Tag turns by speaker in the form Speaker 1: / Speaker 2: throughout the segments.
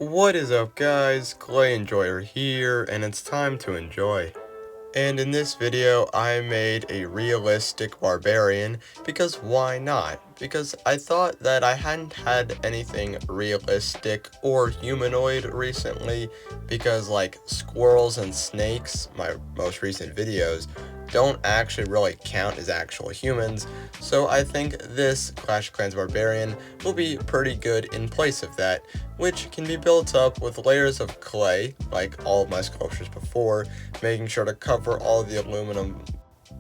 Speaker 1: What is up, guys? Clay Enjoyer here, and it's time to enjoy. And in this video, I made a realistic barbarian, because why not? Because I thought that I hadn't had anything realistic or humanoid recently, because like squirrels and snakes, my most recent videos, don't actually really count as actual humans, so I think this Clash of Clans Barbarian will be pretty good in place of that, which can be built up with layers of clay, like all of my sculptures before, making sure to cover all the aluminum.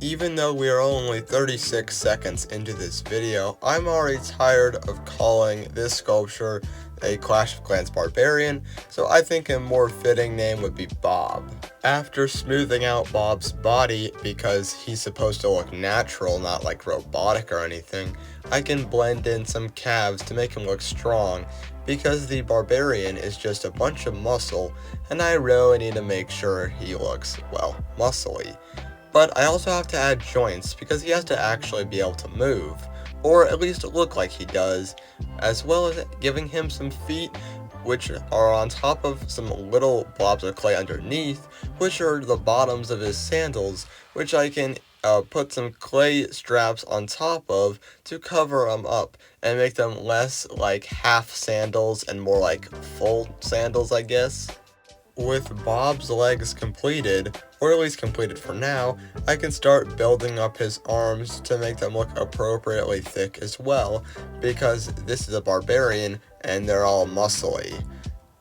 Speaker 1: Even though we are only 36 seconds into this video, I'm already tired of calling this sculpture a Clash of Clans Barbarian, so I think a more fitting name would be Bob. After smoothing out Bob's body, because he's supposed to look natural, not like robotic or anything, I can blend in some calves to make him look strong, because the Barbarian is just a bunch of muscle, and I really need to make sure he looks, well, muscly. But I also have to add joints, because he has to actually be able to move, or at least look like he does, as well as giving him some feet, which are on top of some little blobs of clay underneath, which are the bottoms of his sandals, which I can put some clay straps on top of to cover them up and make them less like half sandals and more like full sandals, I guess. With Bob's legs completed, or at least completed for now, I can start building up his arms to make them look appropriately thick as well, because this is a barbarian and they're all muscly.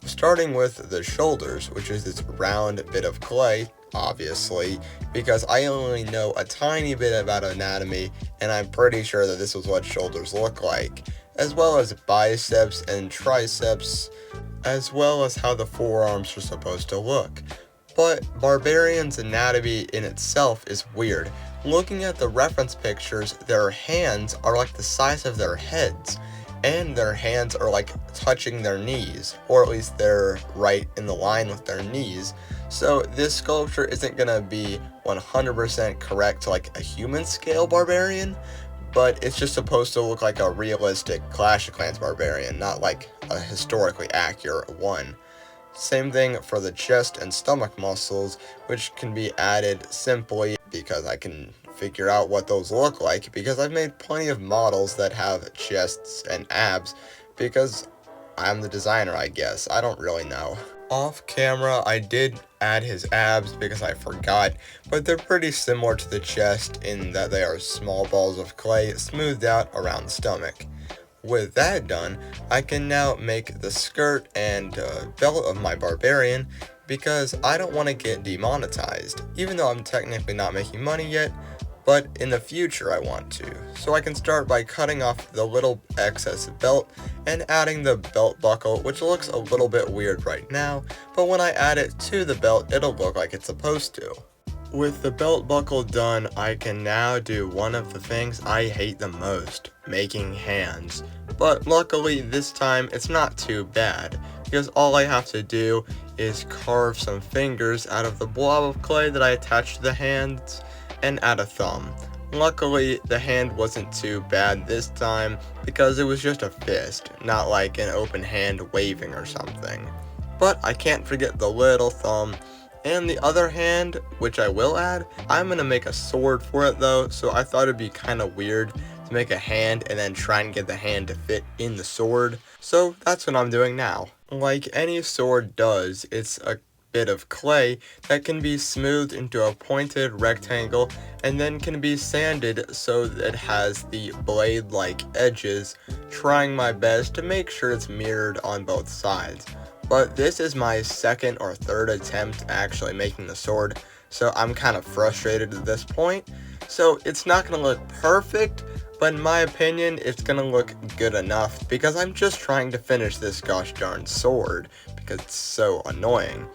Speaker 1: Starting with the shoulders, which is this round bit of clay, obviously, because I only know a tiny bit about anatomy, and I'm pretty sure that this is what shoulders look like, as well as biceps and triceps, as well as how the forearms are supposed to look. But Barbarian's anatomy in itself is weird. Looking at the reference pictures, their hands are like the size of their heads, and their hands are like touching their knees, or at least they're right in the line with their knees. So this sculpture isn't gonna be 100% correct to like a human scale barbarian, but it's just supposed to look like a realistic Clash of Clans barbarian, not like a historically accurate one. Same thing for the chest and stomach muscles, which can be added simply because I can figure out what those look like, because I've made plenty of models that have chests and abs, because I'm the designer, I guess. I don't really know. Off camera, I did add his abs because I forgot, but they're pretty similar to the chest in that they are small balls of clay smoothed out around the stomach. With that done, I can now make the skirt and belt of my barbarian, because I don't want to get demonetized, even though I'm technically not making money yet, but in the future I want to. So I can start by cutting off the little excess belt and adding the belt buckle, which looks a little bit weird right now, but when I add it to the belt, it'll look like it's supposed to. With the belt buckle done, I can now do one of the things I hate the most, making hands. But luckily this time it's not too bad, because all I have to do is carve some fingers out of the blob of clay that I attached to the hands, and add a thumb. Luckily, the hand wasn't too bad this time, because it was just a fist, not like an open hand waving or something. But I can't forget the little thumb, and the other hand, which I will add. I'm gonna make a sword for it though, so I thought it'd be kinda weird to make a hand and then try and get the hand to fit in the sword. So that's what I'm doing now. Like any sword does, it's a bit of clay that can be smoothed into a pointed rectangle and then can be sanded so that it has the blade-like edges, trying my best to make sure it's mirrored on both sides. But this is my second or third attempt actually making the sword, so I'm kind of frustrated at this point. So it's not going to look perfect, but in my opinion, it's going to look good enough, because I'm just trying to finish this gosh darn sword, because it's so annoying.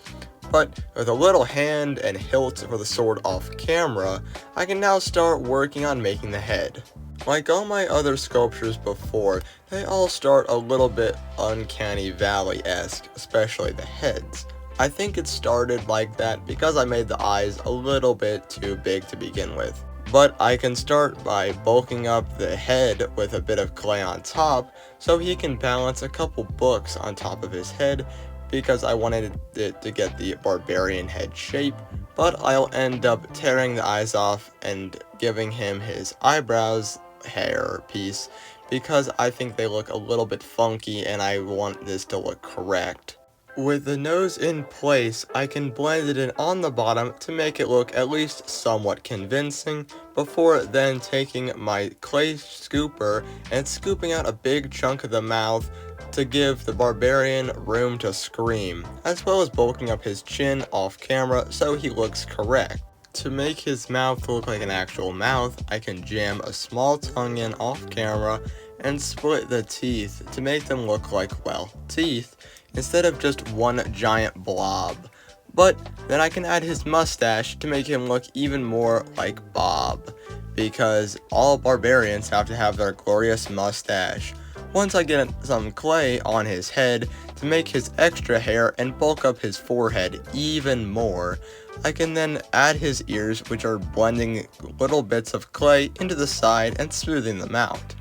Speaker 1: But with a little hand and hilt for the sword off camera, I can now start working on making the head. Like all my other sculptures before, they all start a little bit Uncanny Valley-esque, especially the heads. I think it started like that because I made the eyes a little bit too big to begin with. But I can start by bulking up the head with a bit of clay on top, so he can balance a couple books on top of his head, because I wanted it to get the barbarian head shape, but I'll end up tearing the eyes off and giving him his eyebrows hair piece because I think they look a little bit funky and I want this to look correct. With the nose in place, I can blend it in on the bottom to make it look at least somewhat convincing before then taking my clay scooper and scooping out a big chunk of the mouth to give the barbarian room to scream, as well as bulking up his chin off camera so he looks correct. To make his mouth look like an actual mouth, I can jam a small tongue in off camera and split the teeth to make them look like, well, teeth, instead of just one giant blob. But then I can add his mustache to make him look even more like Bob, because all barbarians have to have their glorious mustache. Once I get some clay on his head to make his extra hair and bulk up his forehead even more, I can then add his ears, which are blending little bits of clay into the side and smoothing them out.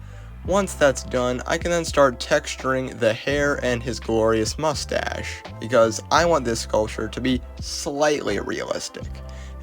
Speaker 1: Once that's done, I can then start texturing the hair and his glorious mustache, because I want this sculpture to be slightly realistic.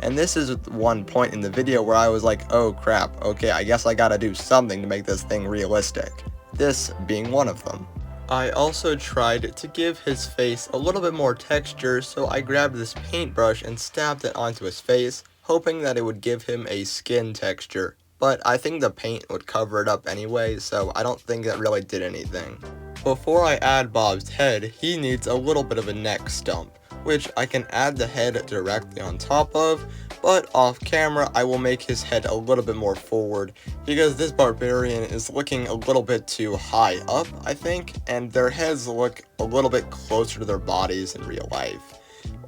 Speaker 1: And this is one point in the video where I was like, oh crap, okay, I guess I gotta do something to make this thing realistic. This being one of them. I also tried to give his face a little bit more texture, so I grabbed this paintbrush and stabbed it onto his face, hoping that it would give him a skin texture. But I think the paint would cover it up anyway, so I don't think that really did anything. Before I add Bob's head, he needs a little bit of a neck stump, which I can add the head directly on top of, but off camera I will make his head a little bit more forward, because this barbarian is looking a little bit too high up, I think, and their heads look a little bit closer to their bodies in real life,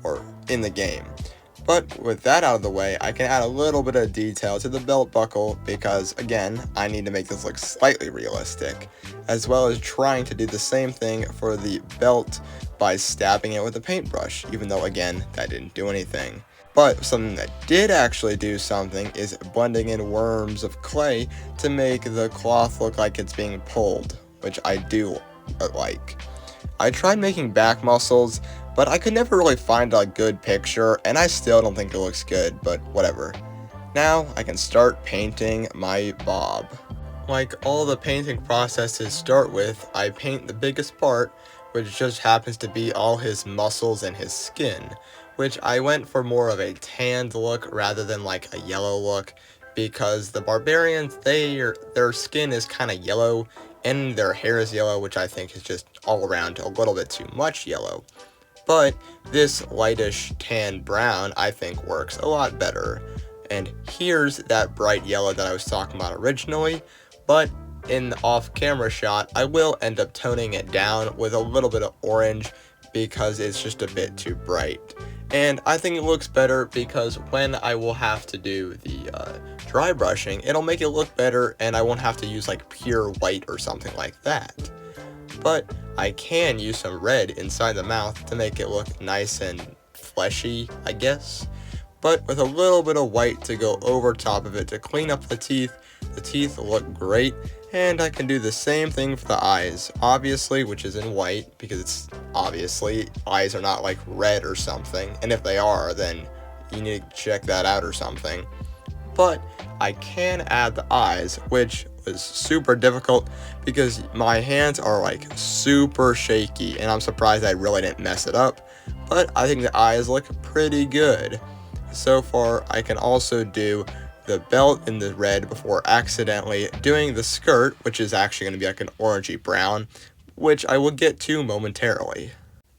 Speaker 1: or in the game. But with that out of the way, I can add a little bit of detail to the belt buckle because, again, I need to make this look slightly realistic, as well as trying to do the same thing for the belt by stabbing it with a paintbrush, even though, again, that didn't do anything. But something that did actually do something is blending in worms of clay to make the cloth look like it's being pulled, which I do like. I tried making back muscles, but I could never really find a good picture, and I still don't think it looks good, but whatever. Now I can start painting my Bob. Like all the painting processes start with, I paint the biggest part, which just happens to be all his muscles and his skin, which I went for more of a tanned look rather than like a yellow look, because the barbarians, their skin is kind of yellow, and their hair is yellow, which I think is just all around a little bit too much yellow. But this lightish tan brown I think works a lot better. And here's that bright yellow that I was talking about originally, but in the off-camera shot I will end up toning it down with a little bit of orange because it's just a bit too bright. And I think it looks better because when I will have to do the dry brushing, it'll make it look better and I won't have to use like pure white or something like that. But I can use some red inside the mouth to make it look nice and fleshy, I guess. But with a little bit of white to go over top of it to clean up the teeth look great. And I can do the same thing for the eyes, obviously, which is in white, because it's obviously eyes are not like red or something. And if they are, then you need to check that out or something. But I can add the eyes, which was super difficult because my hands are like super shaky and I'm surprised I really didn't mess it up, but I think the eyes look pretty good. So far I can also do the belt in the red before accidentally doing the skirt, which is actually going to be like an orangey brown, which I will get to momentarily.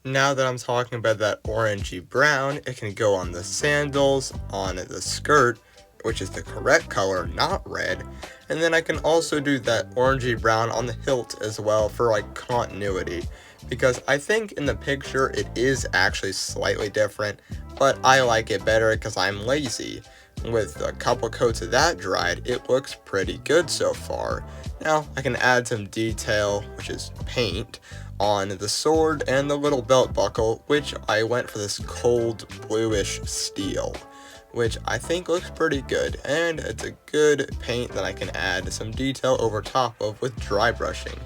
Speaker 1: Now that I'm talking about that orangey brown, it can go on the sandals, on the skirt, which is the correct color, not red, and then I can also do that orangey brown on the hilt as well for like continuity, because I think in the picture it is actually slightly different, but I like it better because I'm lazy. With a couple coats of that dried, it looks pretty good so far. Now I can add some detail, which is paint, on the sword and the little belt buckle, which I went for this cold bluish steel, which I think looks pretty good, and it's a good paint that I can add some detail over top of with dry brushing.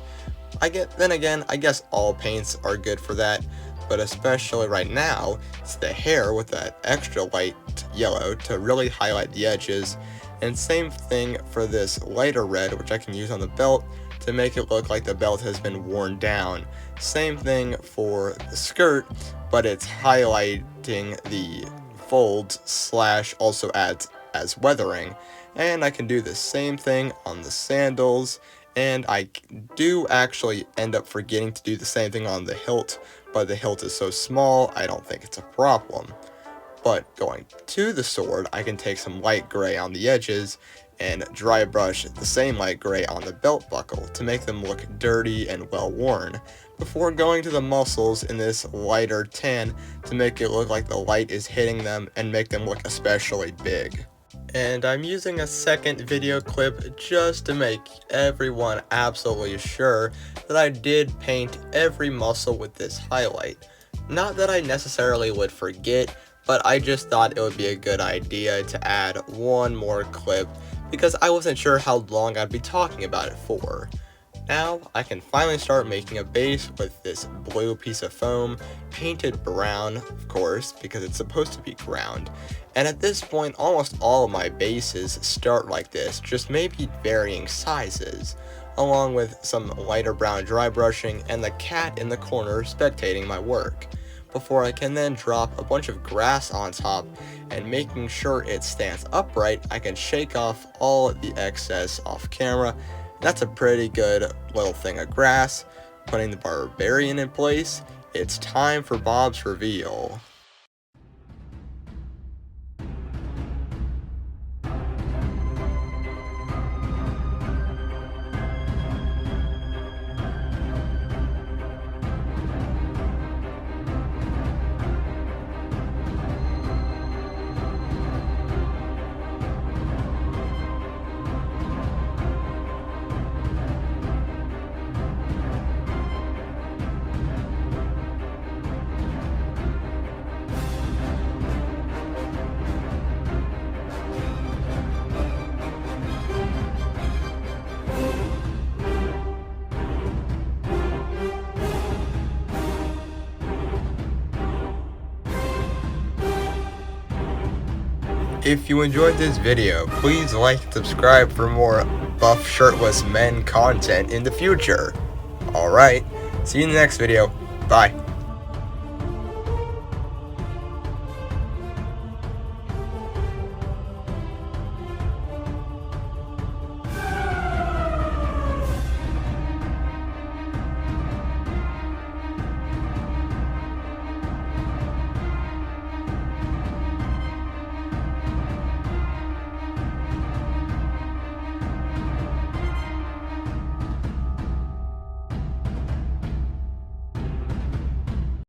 Speaker 1: Then again, I guess all paints are good for that, but especially right now, it's the hair with that extra light yellow to really highlight the edges. And same thing for this lighter red, which I can use on the belt to make it look like the belt has been worn down. Same thing for the skirt, but it's highlighting the folds slash also adds as weathering. And I can do the same thing on the sandals, and I do actually end up forgetting to do the same thing on the hilt, but the hilt is so small I don't think it's a problem. But going to the sword, I can take some light gray on the edges and dry brush the same light gray on the belt buckle to make them look dirty and well worn, before going to the muscles in this lighter tan to make it look like the light is hitting them and make them look especially big. And I'm using a second video clip just to make everyone absolutely sure that I did paint every muscle with this highlight. Not that I necessarily would forget, but I just thought it would be a good idea to add one more clip because I wasn't sure how long I'd be talking about it for. Now I can finally start making a base with this blue piece of foam, painted brown, of course, because it's supposed to be ground. And at this point, almost all of my bases start like this, just maybe varying sizes, along with some lighter brown dry brushing and the cat in the corner spectating my work, before I can then drop a bunch of grass on top, and making sure it stands upright, I can shake off all the excess off camera. That's a pretty good little thing of grass. Putting the Barbarian in place, it's time for Bob's reveal. If you enjoyed this video, please like and subscribe for more buff shirtless men content in the future. Alright, see you in the next video. Bye.